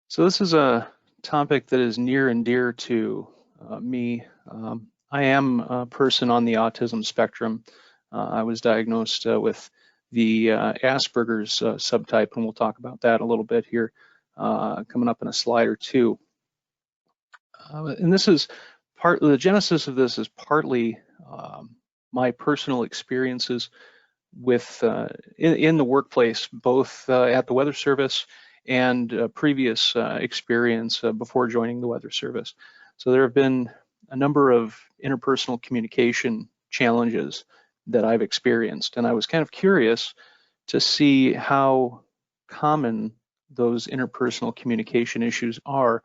So this is a topic that is near and dear to me. I am a person on the autism spectrum. I was diagnosed with the Asperger's subtype, and we'll talk about that a little bit here coming up in a slide or two. And this is the genesis of this is partly my personal experiences with in the workplace, both at the Weather Service and previous experience before joining the Weather Service. So there have been a number of interpersonal communication challenges that I've experienced, and I was kind of curious to see how common those interpersonal communication issues are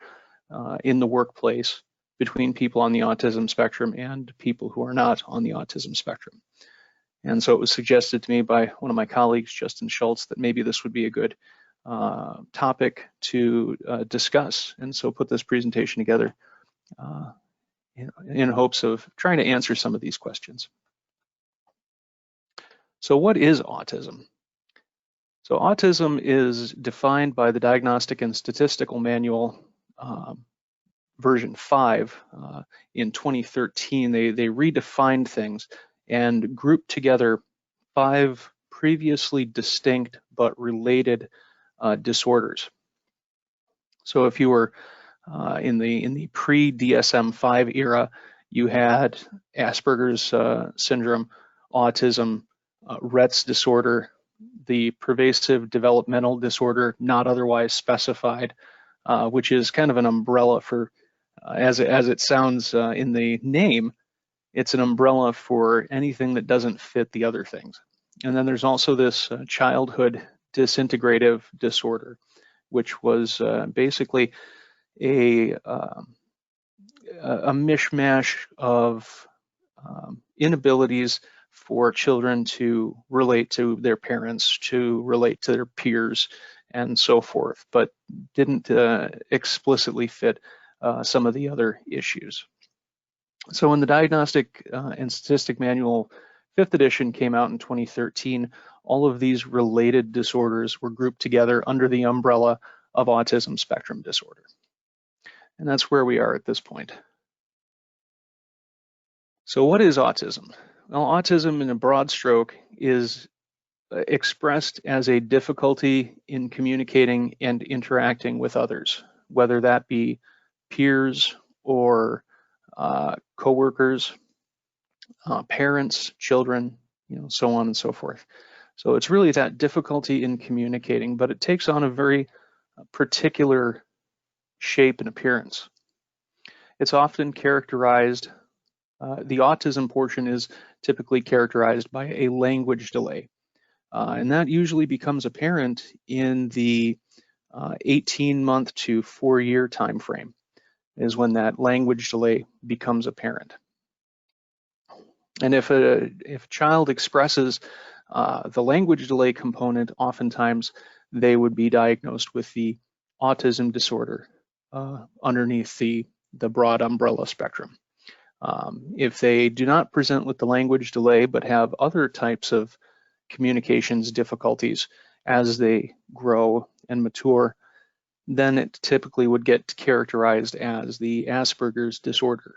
in the workplace between people on the autism spectrum and people who are not on the autism spectrum. And so it was suggested to me by one of my colleagues, Justin Schultz, that maybe this would be a good topic to discuss. And so put this presentation together in hopes of trying to answer some of these questions. So what is autism? So autism is defined by the Diagnostic and Statistical Manual version 5 in 2013. They redefined things and grouped together 5 previously distinct but related disorders. So if you were in the pre-DSM-5 era, you had Asperger's syndrome, autism, Rett's disorder, the pervasive developmental disorder not otherwise specified, which is kind of an umbrella for, as it sounds in the name, it's an umbrella for anything that doesn't fit the other things. And then there's also this childhood disintegrative disorder, which was basically a mishmash of inabilities for children to relate to their parents, to relate to their peers, and so forth, but didn't explicitly fit some of the other issues. So when the Diagnostic and Statistic Manual 5th edition came out in 2013, all of these related disorders were grouped together under the umbrella of autism spectrum disorder. And that's where we are at this point. So what is autism? Well, autism in a broad stroke is expressed as a difficulty in communicating and interacting with others, whether that be peers or co-workers, parents, children, so on and so forth. So it's really that difficulty in communicating, but it takes on a very particular shape and appearance. It's often characterized, the autism portion is typically characterized by a language delay. And that usually becomes apparent in the 18-month to 4-year time frame is when that language delay becomes apparent. And if a child expresses the language delay component, oftentimes they would be diagnosed with the autism disorder underneath the broad umbrella spectrum. If they do not present with the language delay but have other types of communications difficulties as they grow and mature, then it typically would get characterized as the Asperger's disorder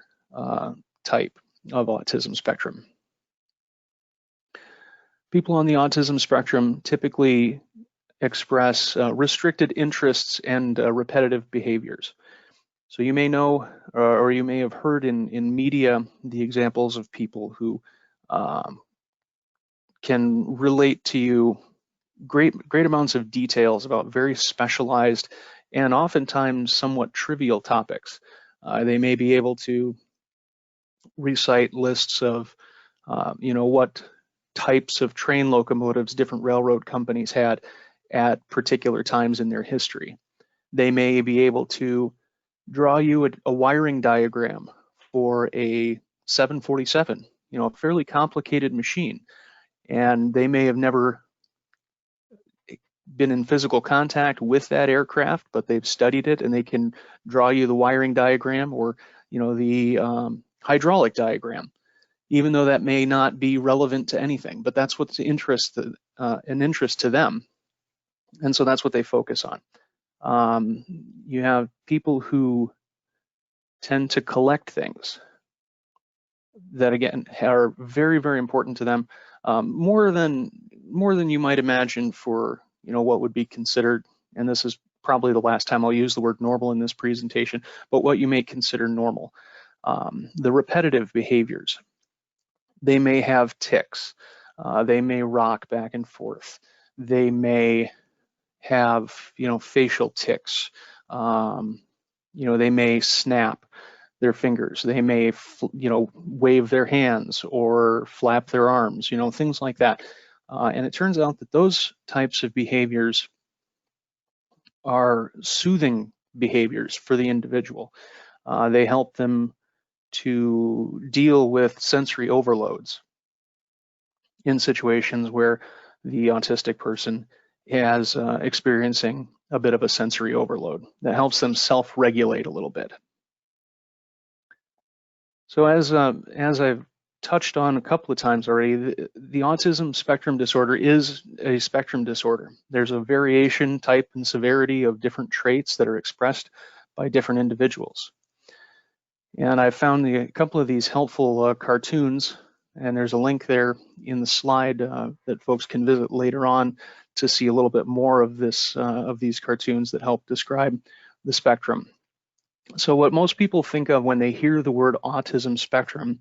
type of autism spectrum. People on the autism spectrum typically express restricted interests and repetitive behaviors. So you may know, or you may have heard in media, the examples of people who can relate to you great amounts of details about very specialized and oftentimes somewhat trivial topics. They may be able to recite lists of, what types of train locomotives different railroad companies had at particular times in their history. They may be able to draw you a wiring diagram for a 747, a fairly complicated machine, and they may have never been in physical contact with that aircraft, but they've studied it and they can draw you the wiring diagram or the hydraulic diagram, even though that may not be relevant to anything, but that's what's an interest to them. And so that's what they focus on. You have people who tend to collect things that, again, are very, very important to them, more than you might imagine for, what would be considered, and this is probably the last time I'll use the word normal in this presentation, but what you may consider normal. The repetitive behaviors. They may have tics. They may rock back and forth. They may have, facial tics. They may snap their fingers. They may, wave their hands or flap their arms, things like that. And it turns out that those types of behaviors are soothing behaviors for the individual. They help them to deal with sensory overloads in situations where the autistic person is experiencing a bit of a sensory overload. That helps them self-regulate a little bit. So as I've touched on a couple of times already, the autism spectrum disorder is a spectrum disorder. There's a variation, type, and severity of different traits that are expressed by different individuals. And I found a couple of these helpful cartoons, and there's a link there in the slide that folks can visit later on to see a little bit more of this, of these cartoons that help describe the spectrum. So what most people think of when they hear the word autism spectrum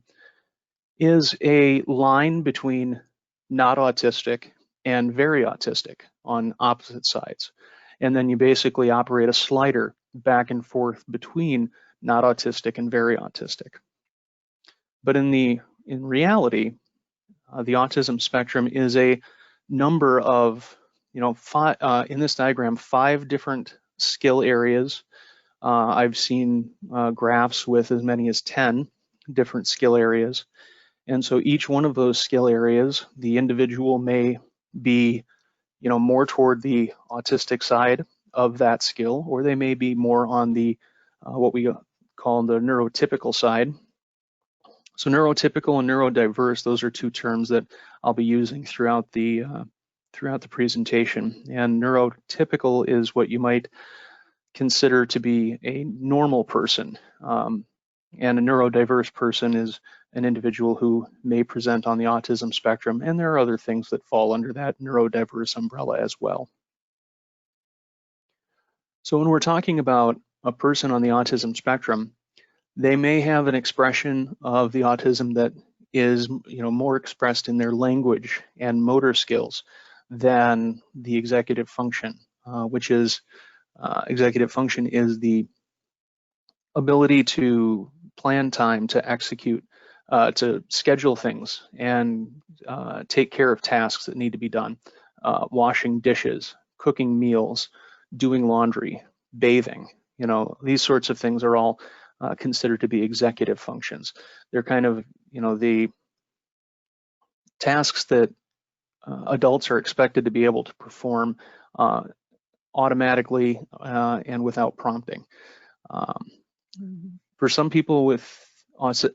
is a line between not autistic and very autistic on opposite sides. And then you basically operate a slider back and forth between not autistic and very autistic. But in reality, the autism spectrum is a number of, in this diagram, 5 different skill areas. I've seen graphs with as many as 10 different skill areas. And so each one of those skill areas, the individual may be, more toward the autistic side of that skill, or they may be more on the what we call the neurotypical side. So neurotypical and neurodiverse, those are 2 terms that I'll be using throughout the presentation. And neurotypical is what you might consider to be a normal person. And a neurodiverse person is an individual who may present on the autism spectrum, and there are other things that fall under that neurodiverse umbrella as well. So when we're talking about a person on the autism spectrum, they may have an expression of the autism that is, more expressed in their language and motor skills than the executive function, which is executive function is the ability to plan time, to execute, to schedule things and take care of tasks that need to be done, washing dishes, cooking meals, doing laundry, bathing. These sorts of things are all considered to be executive functions. They're kind of, the tasks that adults are expected to be able to perform automatically and without prompting. For some people with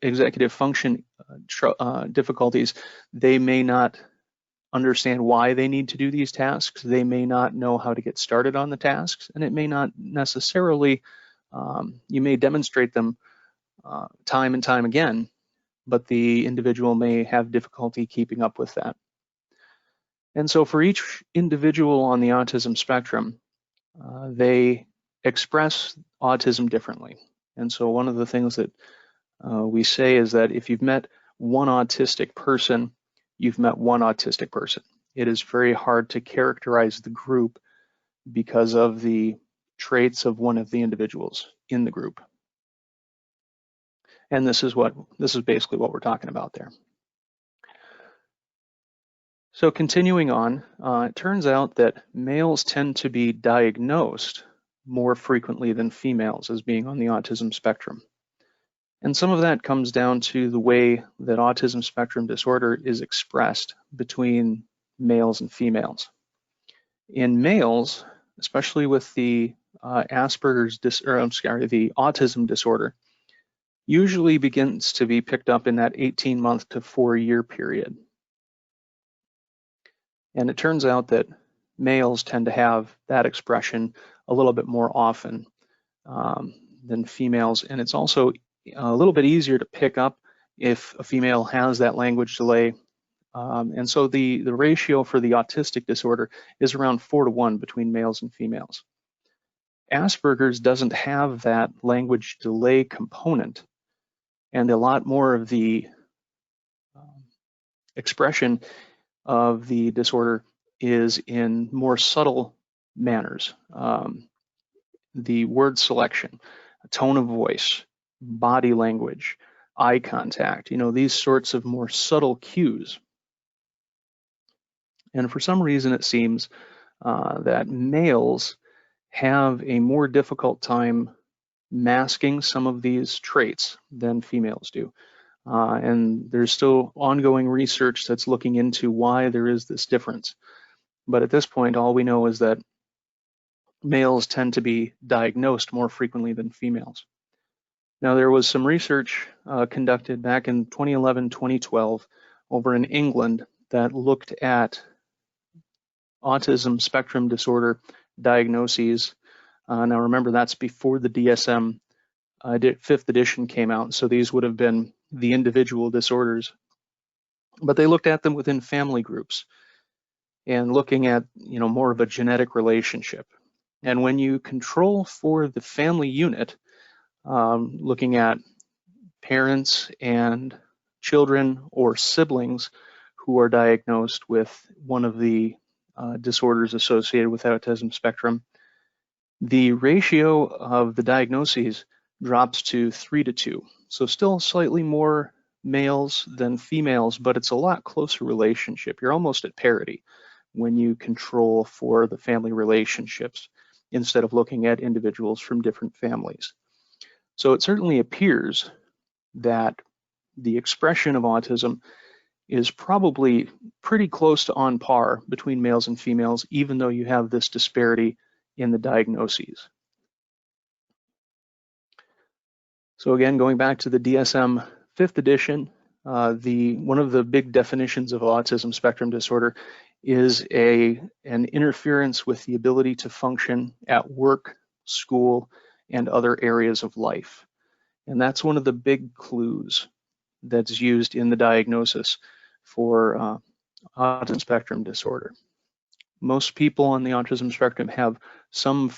executive function difficulties, they may not understand why they need to do these tasks. They may not know how to get started on the tasks, and it may not necessarily, you may demonstrate them time and time again, but the individual may have difficulty keeping up with that. And so for each individual on the autism spectrum, they express autism differently. And so one of the things that we say is that if you've met one autistic person, you've met one autistic person. It is very hard to characterize the group because of the traits of one of the individuals in the group. And this is basically what we're talking about there. So continuing on, it turns out that males tend to be diagnosed more frequently than females as being on the autism spectrum. And some of that comes down to the way that autism spectrum disorder is expressed between males and females. In males, especially with the the autism disorder, usually begins to be picked up in that 18-month to 4-year period. And it turns out that males tend to have that expression a little bit more often than females, and it's also a little bit easier to pick up if a female has that language delay. And so the ratio for the autistic disorder is around 4-to-1 between males and females. Asperger's doesn't have that language delay component, and a lot more of the expression of the disorder is in more subtle manners. The word selection, tone of voice, body language, eye contact, these sorts of more subtle cues. And for some reason, it seems that males have a more difficult time masking some of these traits than females do. And there's still ongoing research that's looking into why there is this difference. But at this point, all we know is that males tend to be diagnosed more frequently than females. Now, there was some research conducted back in 2011, 2012 over in England that looked at autism spectrum disorder diagnoses. Now, remember, that's before the DSM 5th edition came out, so these would have been the individual disorders. But they looked at them within family groups and looking at, more of a genetic relationship. And when you control for the family unit, looking at parents and children or siblings who are diagnosed with one of the disorders associated with autism spectrum, the ratio of the diagnoses drops to 3-to-2. So still slightly more males than females, but it's a lot closer relationship. You're almost at parity when you control for the family relationships instead of looking at individuals from different families. So it certainly appears that the expression of autism is probably pretty close to on par between males and females, even though you have this disparity in the diagnoses. So again, going back to the DSM 5th edition, one of the big definitions of autism spectrum disorder is an interference with the ability to function at work, school, and other areas of life. And that's one of the big clues that's used in the diagnosis for autism spectrum disorder. Most people on the autism spectrum have some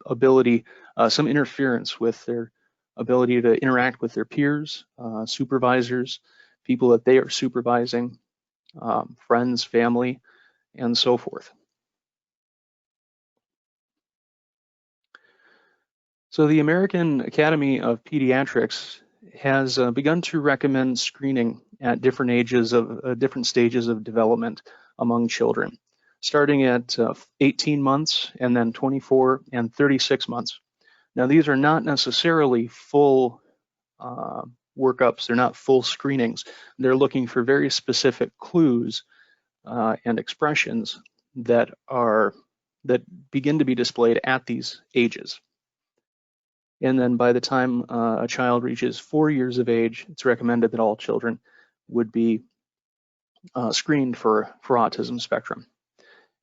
ability, some interference with their ability to interact with their peers, supervisors, people that they are supervising, friends, family, and so forth. So the American Academy of Pediatrics has begun to recommend screening at different stages of development among children, starting at 18 months and then 24 and 36 months. Now, these are not necessarily full workups. They're not full screenings. They're looking for very specific clues and expressions that begin to be displayed at these ages. And then by the time a child reaches 4 years of age, it's recommended that all children would be screened for autism spectrum.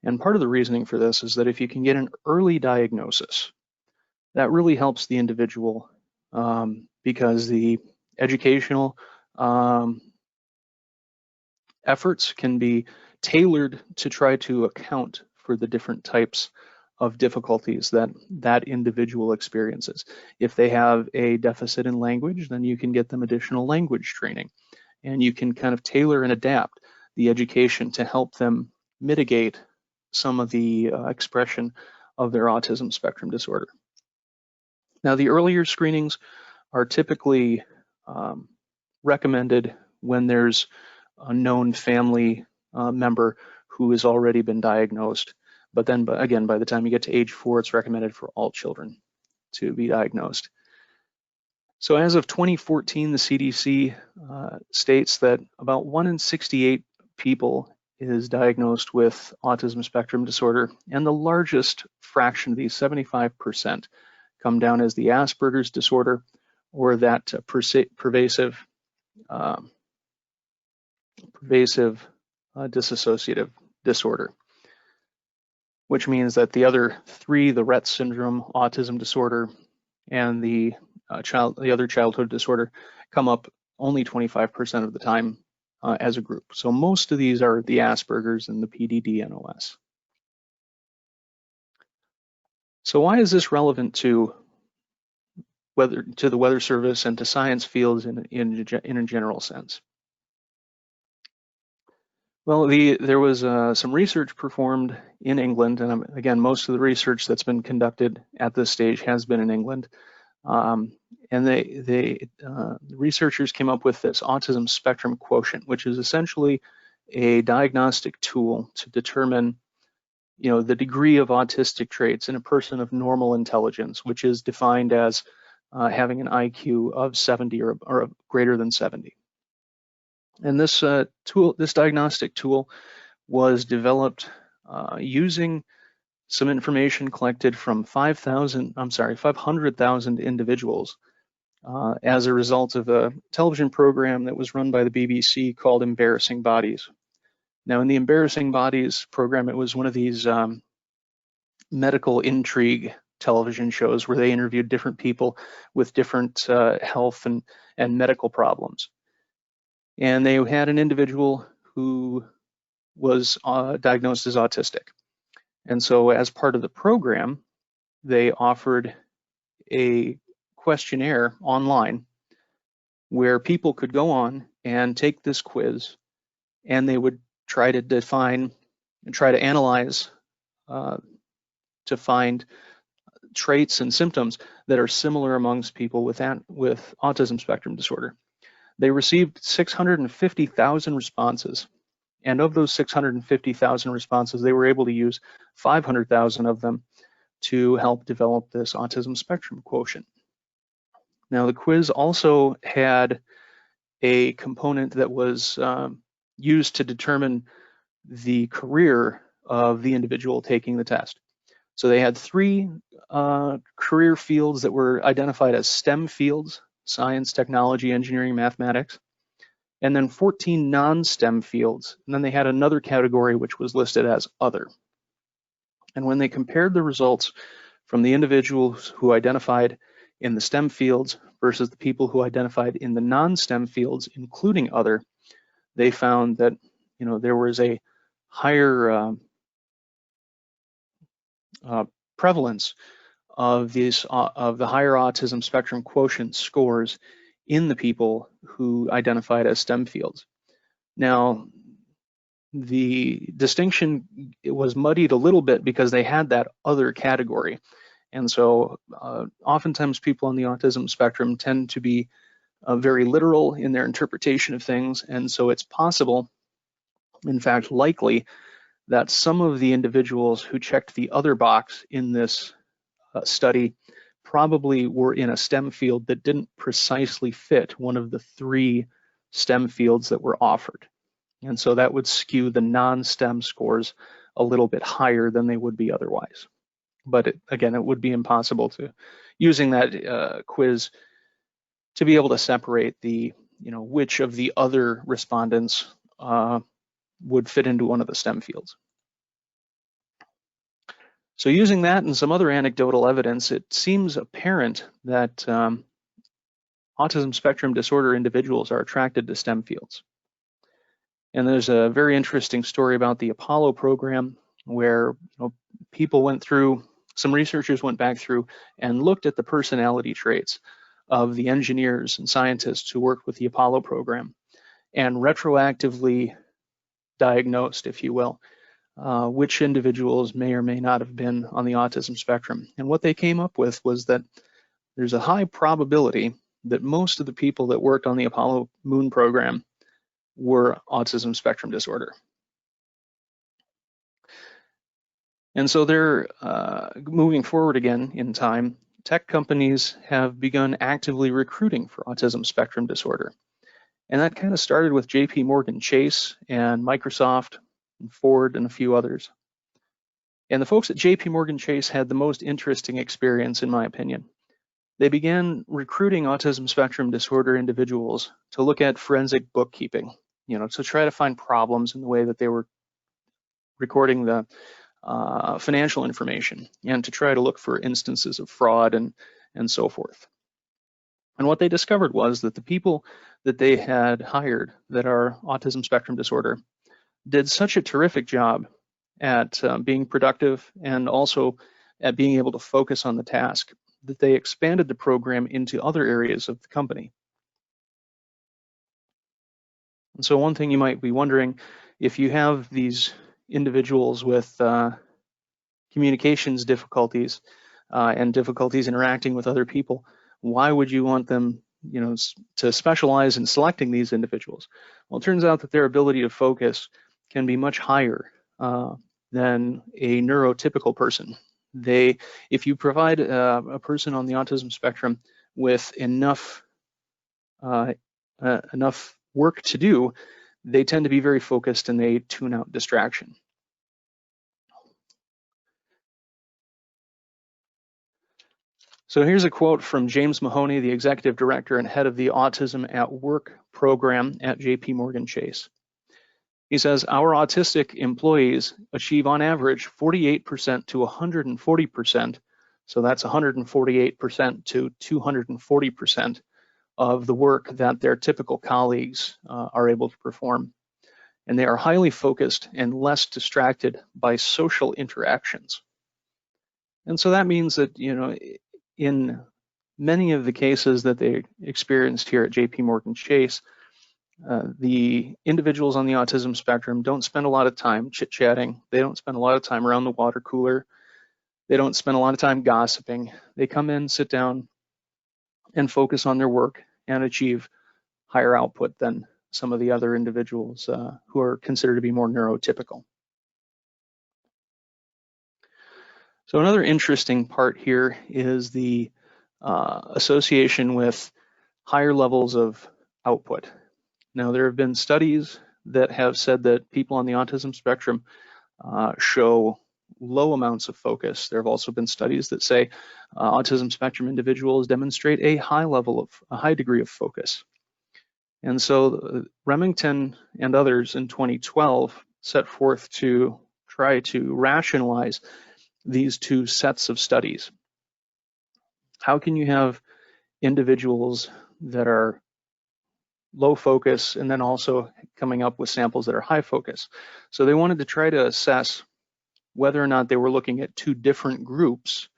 And part of the reasoning for this is that if you can get an early diagnosis, that really helps the individual because the educational efforts can be tailored to try to account for the different types of difficulties that individual experiences. If they have a deficit in language, then you can get them additional language training, and you can kind of tailor and adapt the education to help them mitigate some of the expression of their autism spectrum disorder. Now, the earlier screenings are typically recommended when there's a known family member who has already been diagnosed. But then again, by the time you get to age 4, it's recommended for all children to be diagnosed. So as of 2014, the CDC states that about 1 in 68 people is diagnosed with autism spectrum disorder, and the largest fraction of these, 75%, come down as the Asperger's disorder or that pervasive dissociative disorder. which means that the other three, the Rett syndrome, autism disorder, and the other childhood disorder, come up only 25% of the time as a group. So most of these are the Asperger's and the PDD-NOS. So why is this relevant to the Weather Service and to science fields in a general sense? Well, there was some research performed in England, and again, most of the research that's been conducted at this stage has been in England. And the researchers came up with this autism spectrum quotient, which is essentially a diagnostic tool to determine, the degree of autistic traits in a person of normal intelligence, which is defined as having an IQ of 70 or greater than 70. And this diagnostic tool was developed using some information collected from 500,000 individuals as a result of a television program that was run by the BBC called Embarrassing Bodies. Now, in the Embarrassing Bodies program, it was one of these medical intrigue television shows where they interviewed different people with different health and medical problems. And they had an individual who was diagnosed as autistic. And so as part of the program, they offered a questionnaire online where people could go on and take this quiz, and they would try to define and try to analyze to find traits and symptoms that are similar amongst people with autism spectrum disorder. They received 650,000 responses. And of those 650,000 responses, they were able to use 500,000 of them to help develop this autism spectrum quotient. Now, the quiz also had a component that was used to determine the career of the individual taking the test. So they had 3 career fields that were identified as STEM fields: science, technology, engineering, mathematics, and then 14 non-STEM fields. And then they had another category which was listed as other. And when they compared the results from the individuals who identified in the STEM fields versus the people who identified in the non-STEM fields, including other, they found that there was a higher prevalence of the higher autism spectrum quotient scores in the people who identified as STEM fields. Now, the distinction was muddied a little bit because they had that other category. And so oftentimes people on the autism spectrum tend to be very literal in their interpretation of things. And so it's possible, in fact, likely, that some of the individuals who checked the other box in this study probably were in a STEM field that didn't precisely fit one of the 3 STEM fields that were offered. And so that would skew the non-STEM scores a little bit higher than they would be otherwise. But again, it would be impossible to, using that quiz, to be able to separate the, which of the other respondents would fit into one of the STEM fields. So using that and some other anecdotal evidence, it seems apparent that autism spectrum disorder individuals are attracted to STEM fields. And there's a very interesting story about the Apollo program where people went through, some researchers went back through and looked at the personality traits of the engineers and scientists who worked with the Apollo program and retroactively diagnosed, if you will, which individuals may or may not have been on the autism spectrum. And what they came up with was that there's a high probability that most of the people that worked on the Apollo moon program were autism spectrum disorder. And so they're moving forward again in time. Tech companies have begun actively recruiting for autism spectrum disorder. And that kind of started with JP Chase and Microsoft and Ford and a few others. And the folks at JP Chase had the most interesting experience, in my opinion. They began recruiting autism spectrum disorder individuals to look at forensic bookkeeping, to try to find problems in the way that they were recording the financial information, and to try to look for instances of fraud and so forth. And what they discovered was that the people that they had hired that are autism spectrum disorder did such a terrific job at being productive and also at being able to focus on the task that they expanded the program into other areas of the company. And so one thing you might be wondering, if you have these individuals with communications difficulties and difficulties interacting with other people, why would you want them, to specialize in selecting these individuals? Well, it turns out that their ability to focus can be much higher than a neurotypical person. If you provide a person on the autism spectrum with enough work to do, they tend to be very focused and they tune out distraction. So here's a quote from James Mahoney, the executive director and head of the Autism at Work program at JP Chase. He says, our autistic employees achieve on average 48% to 140%, so that's 148% to 240% of the work that their typical colleagues are able to perform. And they are highly focused and less distracted by social interactions. And so that means that, in many of the cases that they experienced here at JP Chase, the individuals on the autism spectrum don't spend a lot of time chit-chatting. They don't spend a lot of time around the water cooler. They don't spend a lot of time gossiping. They come in, sit down, and focus on their work and achieve higher output than some of the other individuals who are considered to be more neurotypical. So another interesting part here is the association with higher levels of output. Now, there have been studies that have said that people on the autism spectrum show low amounts of focus. There have also been studies that say autism spectrum individuals demonstrate a high degree of focus. And so Remington and others in 2012 set forth to try to rationalize these two sets of studies. How can you have individuals that are low focus and then also coming up with samples that are high focus? So they wanted to try to assess whether or not they were looking at two different groups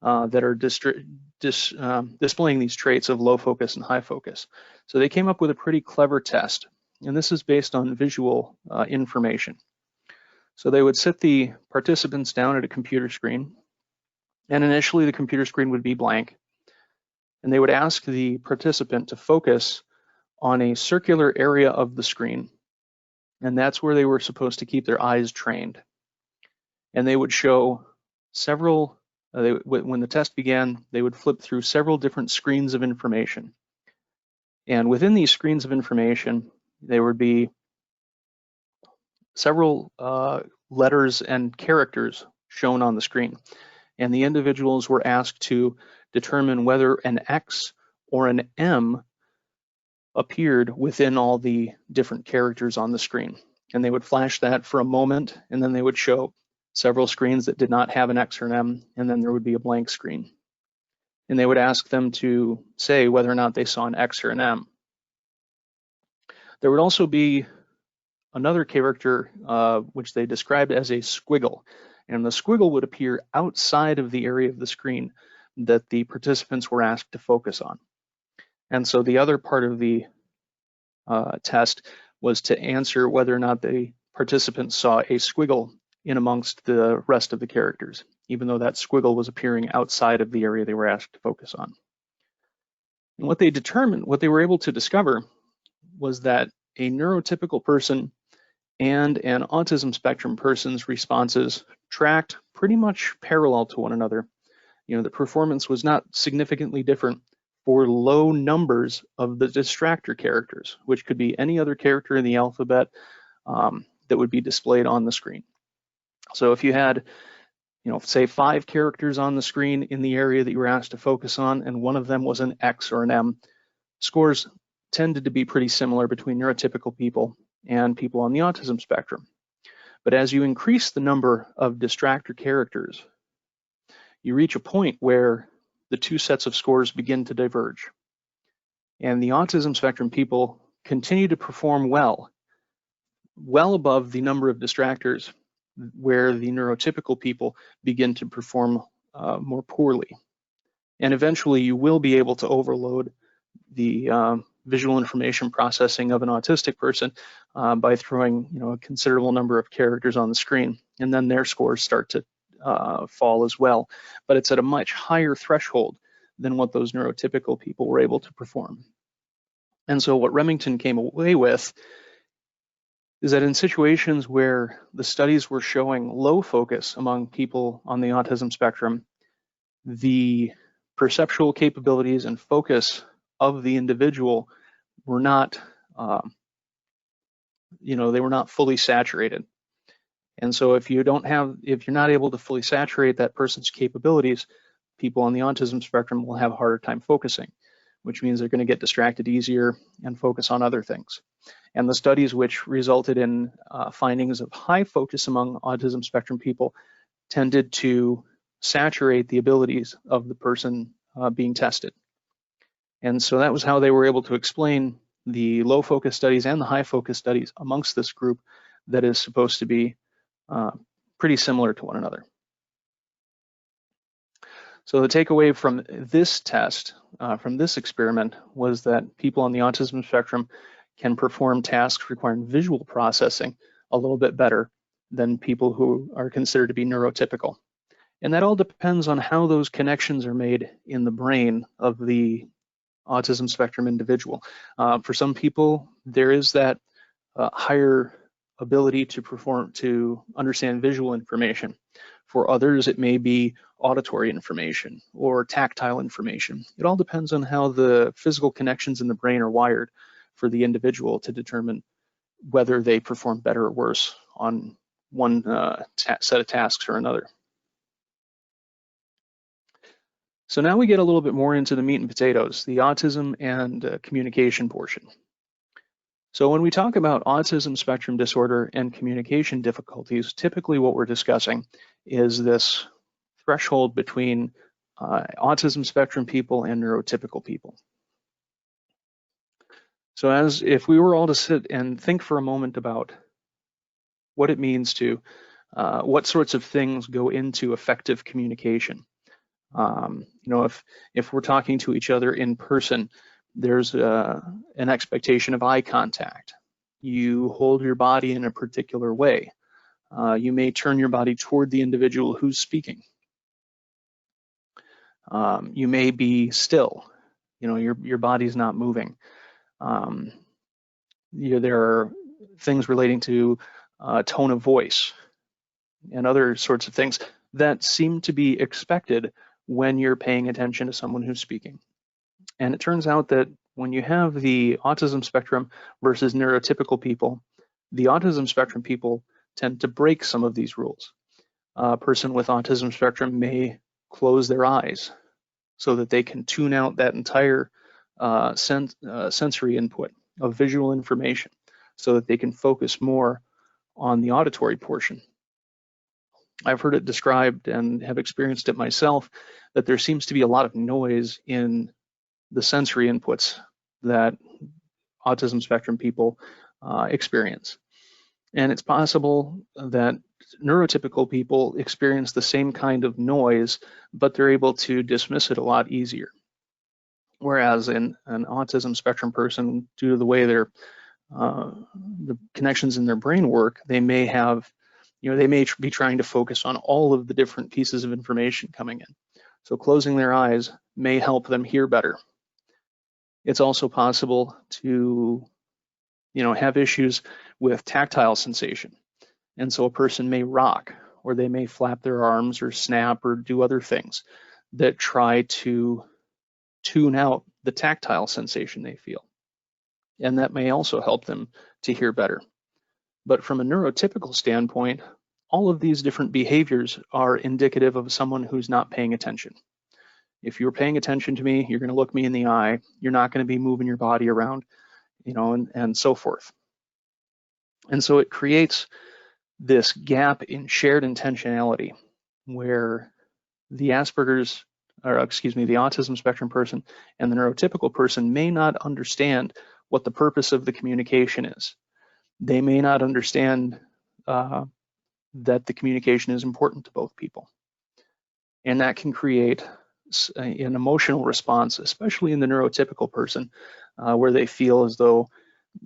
that are displaying these traits of low focus and high focus. So they came up with a pretty clever test, and this is based on visual information. So they would sit the participants down at a computer screen, and initially the computer screen would be blank, and they would ask the participant to focus on a circular area of the screen, and that's where they were supposed to keep their eyes trained. And they would show several, when the test began, they would flip through several different screens of information. And within these screens of information, there would be several letters and characters shown on the screen. And the individuals were asked to determine whether an X or an M appeared within all the different characters on the screen. And they would flash that for a moment, and then they would show several screens that did not have an X or an M, and then there would be a blank screen. And they would ask them to say whether or not they saw an X or an M. There would also be another character which they described as a squiggle, and the squiggle would appear outside of the area of the screen that the participants were asked to focus on. And so the other part of the test was to answer whether or not the participants saw a squiggle in amongst the rest of the characters, even though that squiggle was appearing outside of the area they were asked to focus on. And what they were able to discover was that a neurotypical person and an autism spectrum person's responses tracked pretty much parallel to one another. The performance was not significantly different for low numbers of the distractor characters, which could be any other character in the alphabet that would be displayed on the screen. So if you had, say 5 characters on the screen in the area that you were asked to focus on, and one of them was an X or an M, scores tended to be pretty similar between neurotypical people and people on the autism spectrum. But as you increase the number of distractor characters, you reach a point where the two sets of scores begin to diverge. And the autism spectrum people continue to perform well above the number of distractors, where the neurotypical people begin to perform more poorly. And eventually you will be able to overload the visual information processing of an autistic person by throwing a considerable number of characters on the screen, and then their scores start to fall as well. But it's at a much higher threshold than what those neurotypical people were able to perform. And so what Remington came away with is that in situations where the studies were showing low focus among people on the autism spectrum, the perceptual capabilities and focus of the individual were not, they were not fully saturated. And so if you're not able to fully saturate that person's capabilities, people on the autism spectrum will have a harder time focusing, which means they're going to get distracted easier and focus on other things. And the studies which resulted in findings of high focus among autism spectrum people tended to saturate the abilities of the person being tested. And so that was how they were able to explain the low focus studies and the high focus studies amongst this group that is supposed to be pretty similar to one another. So the takeaway from this test, from this experiment, was that people on the autism spectrum can perform tasks requiring visual processing a little bit better than people who are considered to be neurotypical. And that all depends on how those connections are made in the brain of the autism spectrum individual. For some people, there is that higher ability to understand visual information. For others, it may be auditory information or tactile information. It all depends on how the physical connections in the brain are wired for the individual to determine whether they perform better or worse on one set of tasks or another. So now we get a little bit more into the meat and potatoes, the autism and communication portion. So when we talk about autism spectrum disorder and communication difficulties, typically what we're discussing is this threshold between autism spectrum people and neurotypical people. So if we were all to sit and think for a moment about what it means to, what sorts of things go into effective communication. If we're talking to each other in person, there's an expectation of eye contact. You hold your body in a particular way. You may turn your body toward the individual who's speaking. You may be still. Your body's not moving. There are things relating to tone of voice and other sorts of things that seem to be expected when you're paying attention to someone who's speaking. And it turns out that when you have the autism spectrum versus neurotypical people, the autism spectrum people tend to break some of these rules. A person with autism spectrum may close their eyes so that they can tune out that entire sensory input of visual information so that they can focus more on the auditory portion. I've heard it described and have experienced it myself that there seems to be a lot of noise in the sensory inputs that autism spectrum people experience. And it's possible that neurotypical people experience the same kind of noise, but they're able to dismiss it a lot easier. Whereas in an autism spectrum person, due to the way the connections in their brain work, they may have, they may be trying to focus on all of the different pieces of information coming in. So closing their eyes may help them hear better. It's also possible to, have issues with tactile sensation. And so a person may rock, or they may flap their arms or snap or do other things that try to tune out the tactile sensation they feel. And that may also help them to hear better. But from a neurotypical standpoint, all of these different behaviors are indicative of someone who's not paying attention. If you're paying attention to me, you're going to look me in the eye. You're not going to be moving your body around, and so forth. And so it creates this gap in shared intentionality where the Asperger's, or excuse me, the autism spectrum person and the neurotypical person may not understand what the purpose of the communication is. They may not understand that the communication is important to both people. And that can create an emotional response, especially in the neurotypical person, where they feel as though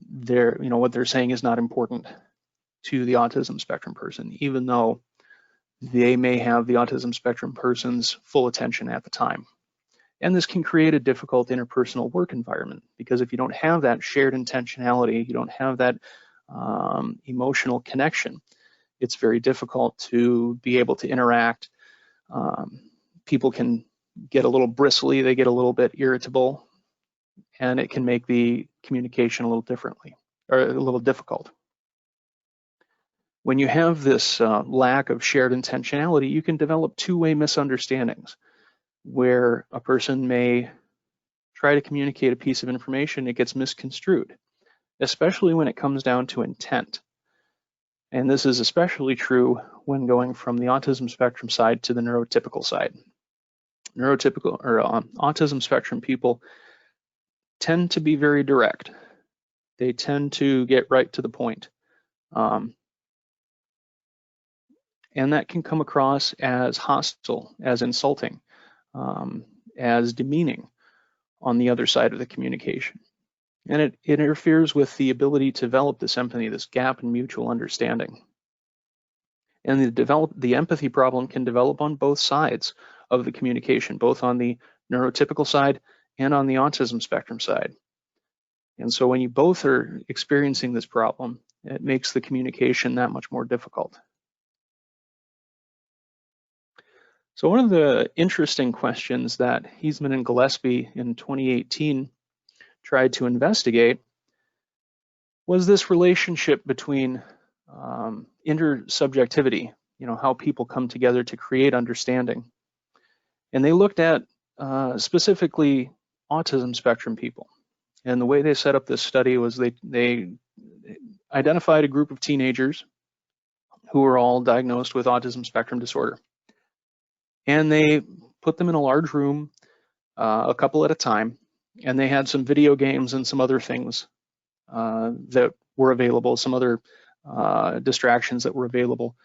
what they're saying is not important to the autism spectrum person, even though they may have the autism spectrum person's full attention at the time. And this can create a difficult interpersonal work environment, because if you don't have that shared intentionality, you don't have that emotional connection, it's very difficult to be able to interact. People can get a little bristly, they get a little bit irritable, and it can make the communication a little difficult. When you have this lack of shared intentionality, you can develop two-way misunderstandings where a person may try to communicate a piece of information, it gets misconstrued, especially when it comes down to intent. And this is especially true when going from the autism spectrum side to the neurotypical side. Neurotypical or autism spectrum people tend to be very direct. They tend to get right to the point. And that can come across as hostile, as insulting, as demeaning on the other side of the communication. And it interferes with the ability to develop this empathy, this gap in mutual understanding. And the empathy problem can develop on both sides of the communication, both on the neurotypical side and on the autism spectrum side. And so when you both are experiencing this problem, it makes the communication that much more difficult. So one of the interesting questions that Heisman and Gillespie in 2018 tried to investigate was this relationship between intersubjectivity, how people come together to create understanding. And they looked at specifically autism spectrum people. And the way they set up this study was they identified a group of teenagers who were all diagnosed with autism spectrum disorder. And they put them in a large room, a couple at a time, and they had some video games and some other things that were available, some other distractions that were available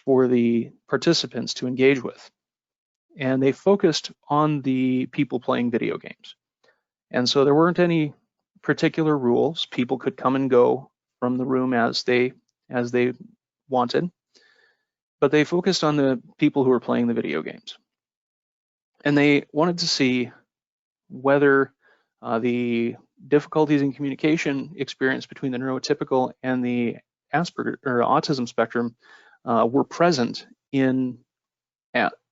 for the participants to engage with. And they focused on the people playing video games. And so there weren't any particular rules. People could come and go from the room as they wanted, but they focused on the people who were playing the video games. And they wanted to see whether the difficulties in communication experienced between the neurotypical and the Asperger or autism spectrum were present in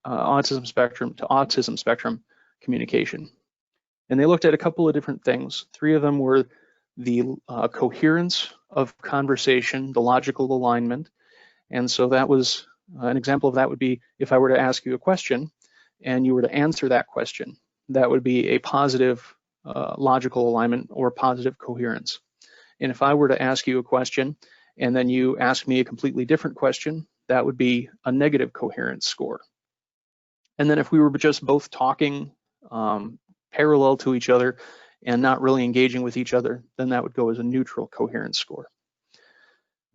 autism spectrum to autism spectrum communication. And they looked at a couple of different things. Three of them were the coherence of conversation, the logical alignment. And so that was an example of that would be if I were to ask you a question and you were to answer that question, that would be a positive logical alignment or positive coherence. And if I were to ask you a question and then you ask me a completely different question, that would be a negative coherence score. And then if we were just both talking parallel to each other and not really engaging with each other, then that would go as a neutral coherence score.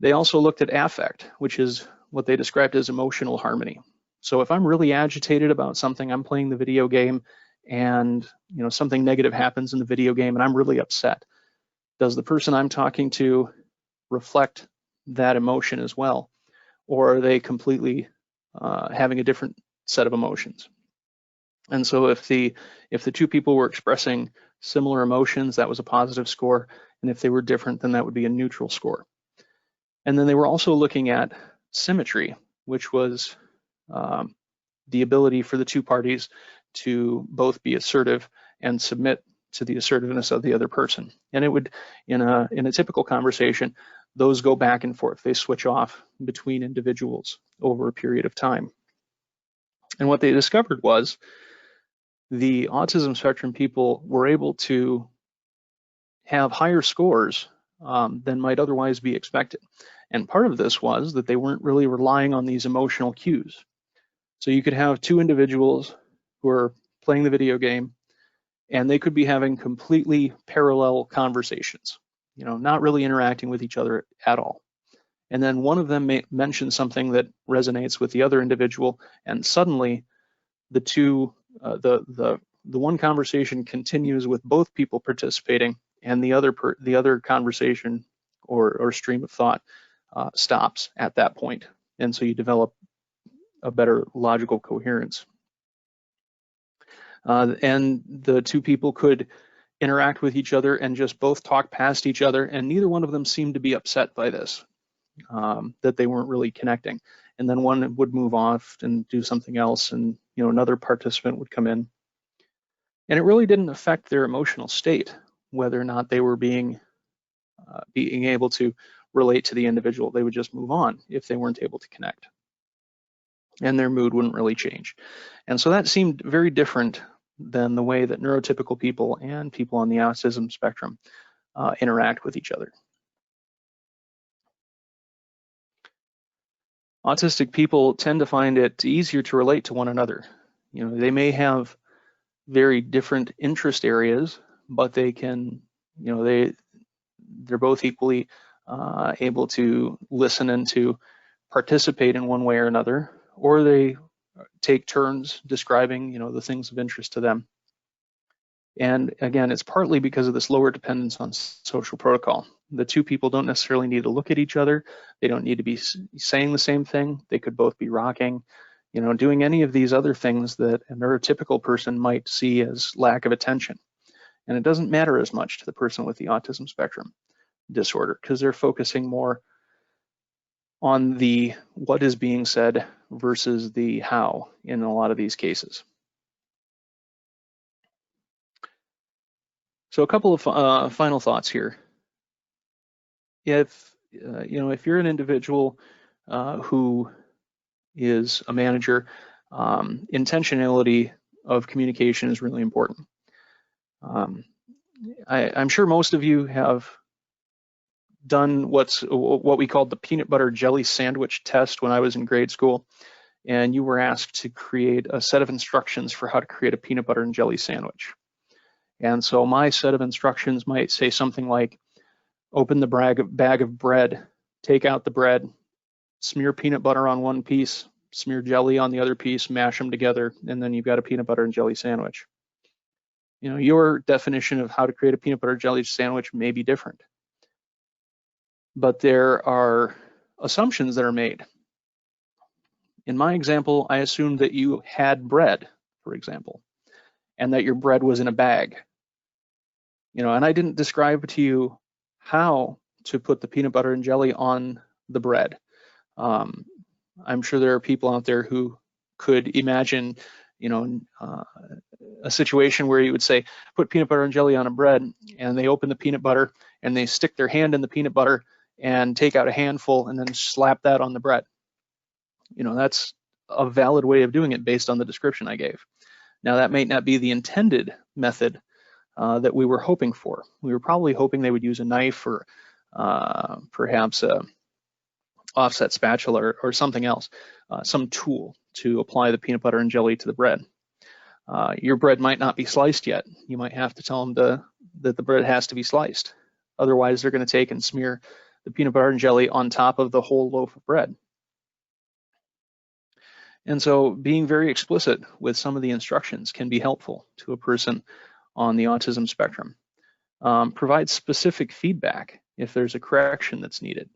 They also looked at affect, which is what they described as emotional harmony. So if I'm really agitated about something, I'm playing the video game and something negative happens in the video game and I'm really upset, does the person I'm talking to reflect that emotion as well? Or are they completely having a different set of emotions? And so if the two people were expressing similar emotions, that was a positive score. And if they were different, then that would be a neutral score. And then they were also looking at symmetry, which was the ability for the two parties to both be assertive and submit to the assertiveness of the other person. And it would, in a typical conversation, those go back and forth. They switch off between individuals over a period of time. And what they discovered was the autism spectrum people were able to have higher scores than might otherwise be expected. And part of this was that they weren't really relying on these emotional cues. So you could have two individuals who are playing the video game, and they could be having completely parallel conversations, not really interacting with each other at all. And then one of them may mention something that resonates with the other individual, and suddenly the two, the one conversation continues with both people participating, and the other conversation or stream of thought stops at that point. And so you develop a better logical coherence. And the two people could interact with each other and just both talk past each other, and neither one of them seemed to be upset by this, that they weren't really connecting. And then one would move off and do something else, and another participant would come in. And it really didn't affect their emotional state, whether or not they were being able to relate to the individual. They would just move on if they weren't able to connect, and their mood wouldn't really change. And so that seemed very different than the way that neurotypical people and people on the autism spectrum interact with each other. Autistic people tend to find it easier to relate to one another. They may have very different interest areas, but they can, they're both equally able to listen and to participate in one way or another, or they take turns describing, the things of interest to them. And again, it's partly because of this lower dependence on social protocol. The two people don't necessarily need to look at each other. They don't need to be saying the same thing. They could both be rocking, doing any of these other things that a neurotypical person might see as lack of attention. And it doesn't matter as much to the person with the autism spectrum disorder, because they're focusing more on the what is being said versus the how in a lot of these cases. So a couple of final thoughts here. If you're an individual who is a manager, intentionality of communication is really important. I'm sure most of you have done what we called the peanut butter jelly sandwich test when I was in grade school, and you were asked to create a set of instructions for how to create a peanut butter and jelly sandwich. And so my set of instructions might say something like, open the bag of bread, take out the bread, smear peanut butter on one piece, smear jelly on the other piece, mash them together, and then you've got a peanut butter and jelly sandwich. Your definition of how to create a peanut butter jelly sandwich may be different, but there are assumptions that are made. In my example, I assumed that you had bread, for example, and that your bread was in a bag. And I didn't describe to you how to put the peanut butter and jelly on the bread. I'm sure there are people out there who could imagine, a situation where you would say, put peanut butter and jelly on a bread, and they open the peanut butter and they stick their hand in the peanut butter and take out a handful and then slap that on the bread. That's a valid way of doing it based on the description I gave. Now, that may not be the intended method that we were hoping for. We were probably hoping they would use a knife or perhaps a offset spatula or something else, some tool to apply the peanut butter and jelly to the bread. Your bread might not be sliced yet. You might have to tell them that the bread has to be sliced. Otherwise, they're going to take and smear the peanut butter and jelly on top of the whole loaf of bread. And so being very explicit with some of the instructions can be helpful to a person on the autism spectrum. Provide specific feedback if there's a correction that's needed.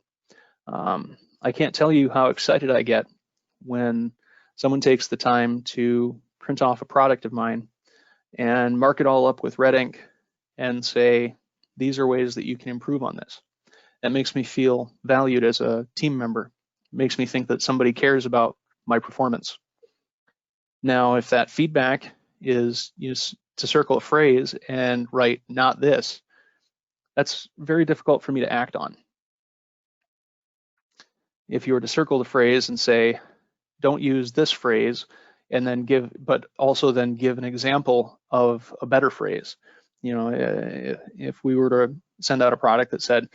I can't tell you how excited I get when someone takes the time to print off a product of mine and mark it all up with red ink and say, these are ways that you can improve on this. That makes me feel valued as a team member. It makes me think that somebody cares about my performance. Now, if that feedback is to circle a phrase and write not this, that's very difficult for me to act on. If you were to circle the phrase and say, don't use this phrase, and then but also then give an example of a better phrase. If we were to send out a product that said,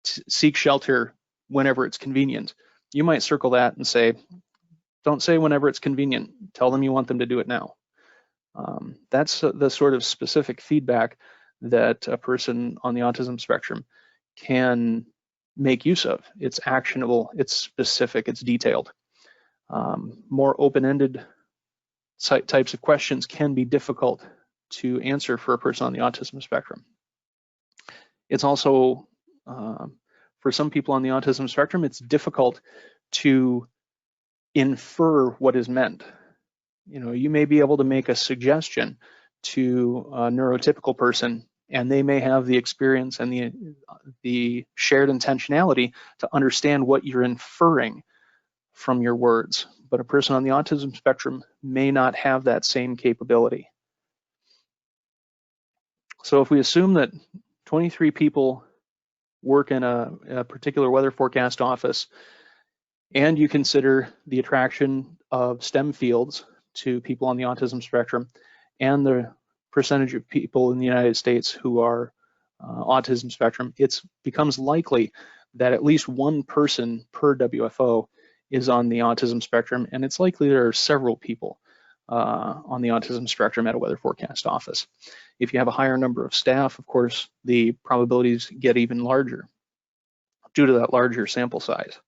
seek shelter whenever it's convenient. You might circle that and say, don't say whenever it's convenient. Tell them you want them to do it now. That's the sort of specific feedback that a person on the autism spectrum can make use of. It's actionable, it's specific, it's detailed. More open-ended types of questions can be difficult to answer for a person on the autism spectrum. It's also, for some people on the autism spectrum, it's difficult to infer what is meant. You know, you may be able to make a suggestion to a neurotypical person, and they may have the experience and the shared intentionality to understand what you're inferring from your words. But a person on the autism spectrum may not have that same capability. So if we assume that 23 people work in a particular weather forecast office, and you consider the attraction of STEM fields to people on the autism spectrum and the percentage of people in the United States who are autism spectrum, it becomes likely that at least one person per WFO is on the autism spectrum, and it's likely there are several people on the autism spectrum at a weather forecast office. If you have a higher number of staff, of course, the probabilities get even larger due to that larger sample size.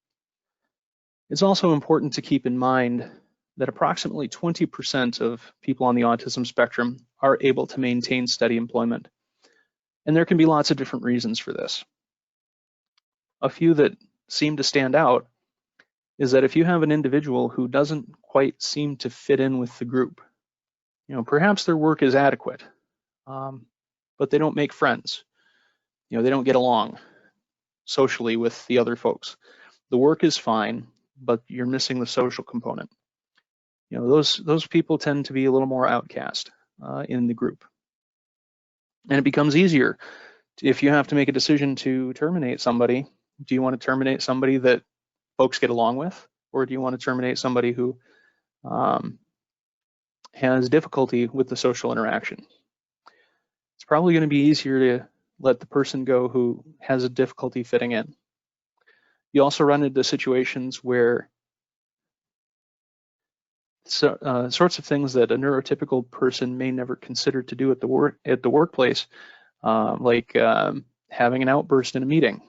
It's also important to keep in mind that approximately 20% of people on the autism spectrum are able to maintain steady employment. And there can be lots of different reasons for this. A few that seem to stand out is that if you have an individual who doesn't quite seem to fit in with the group, you know, perhaps their work is adequate, but they don't make friends. You know, they don't get along socially with the other folks. The work is fine, but you're missing the social component. You know, those people tend to be a little more outcast in the group. And it becomes easier if you have to make a decision to terminate somebody. Do you want to terminate somebody that folks get along with, or do you want to terminate somebody who has difficulty with the social interaction? It's probably going to be easier to let the person go who has a difficulty fitting in. You also run into situations where sorts of things that a neurotypical person may never consider to do at the workplace, like having an outburst in a meeting,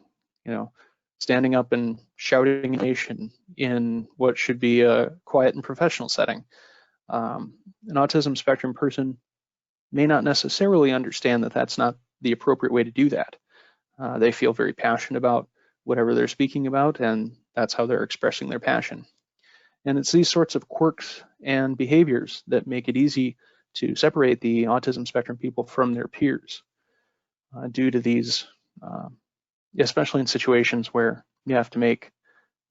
you know, standing up and shouting information in what should be a quiet and professional setting. An autism spectrum person may not necessarily understand that that's not the appropriate way to do that. They feel very passionate about whatever they're speaking about, and that's how they're expressing their passion. And it's these sorts of quirks and behaviors that make it easy to separate the autism spectrum people from their peers due to these, especially in situations where you have to make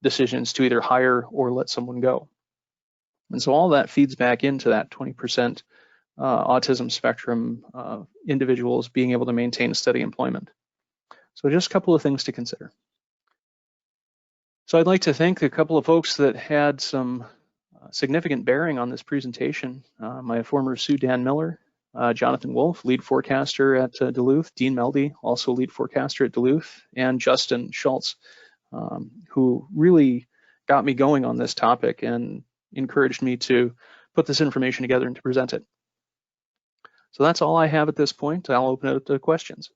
decisions to either hire or let someone go. And so all that feeds back into that 20% autism spectrum individuals being able to maintain steady employment. So just a couple of things to consider. So I'd like to thank a couple of folks that had some significant bearing on this presentation. My former Sue Dan Miller, Jonathan Wolf, lead forecaster at Duluth, Dean Meldy, also lead forecaster at Duluth, and Justin Schultz, who really got me going on this topic and encouraged me to put this information together and to present it. So that's all I have at this point. I'll open it up to questions.